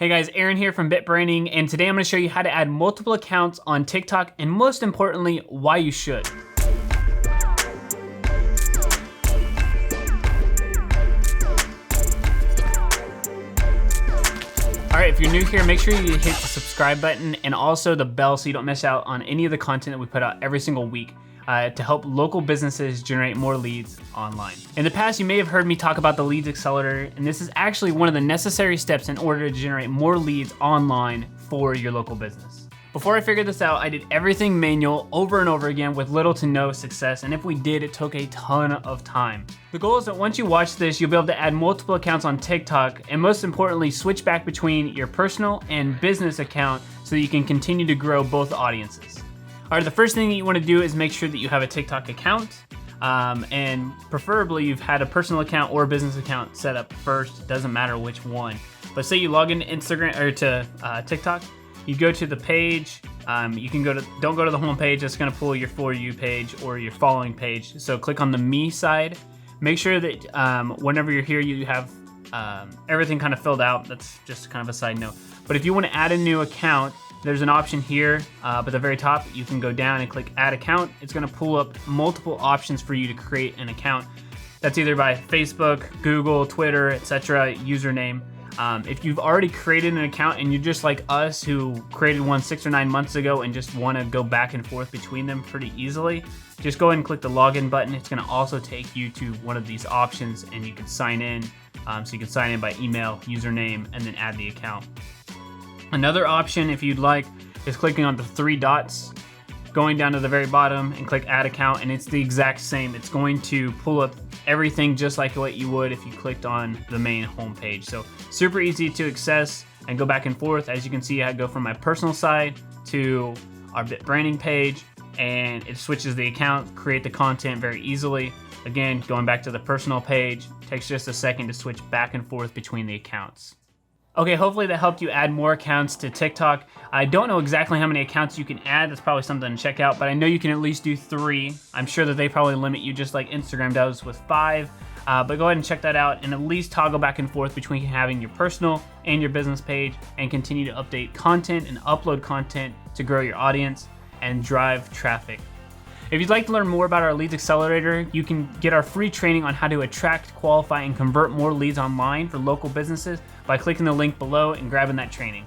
Hey guys, Aaron here from BitBranding, and today I'm going to show you how to add multiple accounts on TikTok, and most importantly, why you should. Alright, if you're new here, make sure you hit the subscribe button and also the bell so you don't miss out on any of the content that we put out every single week to help local businesses generate more leads online. In the past, you may have heard me talk about the Leads Accelerator, and this is actually one of the necessary steps in order to generate more leads online for your local business. Before I figured this out, I did everything manual over and over again with little to no success, and if we did, it took a ton of time. The goal is that once you watch this, you'll be able to add multiple accounts on TikTok, and most importantly, switch back between your personal and business account so that you can continue to grow both audiences. All right, the first thing that you want to do is make sure that you have a TikTok account, and preferably you've had a personal account or a business account set up first. It doesn't matter which one. But say you log into Instagram or to TikTok, you go to the page. You can don't go to the home page. That's going to pull your For You page or your following page. So click on the Me side. Make sure that whenever you're here, you have everything kind of filled out. That's just kind of a side note. But if you want to add a new account, there's an option here at the very top. You can go down and click Add Account. It's going to pull up multiple options for you to create an account. That's either by Facebook, Google, Twitter, etc. username. If you've already created an account and you're just like us who created one 6 or 9 months ago and just want to go back and forth between them pretty easily, just go ahead and click the login button. It's going to also take you to one of these options and you can sign in. So you can sign in by email, username, and then add the account. Another option, if you'd like, is clicking on the 3 dots, going down to the very bottom and click Add Account, and it's the exact same. It's going to pull up everything just like what you would if you clicked on the main home page. So super easy to access and go back and forth. As you can see, I go from my personal side to our BitBranding page, and it switches the account, create the content very easily. Again, going back to the personal page, takes just a second to switch back and forth between the accounts. Okay, hopefully that helped you add more accounts to TikTok. I don't know exactly how many accounts you can add. That's probably something to check out, but I know you can at least do 3. I'm sure that they probably limit you just like Instagram does with 5. But go ahead and check that out and at least toggle back and forth between having your personal and your business page and continue to update content and upload content to grow your audience and drive traffic. If you'd like to learn more about our Leads Accelerator, you can get our free training on how to attract, qualify, and convert more leads online for local businesses by clicking the link below and grabbing that training.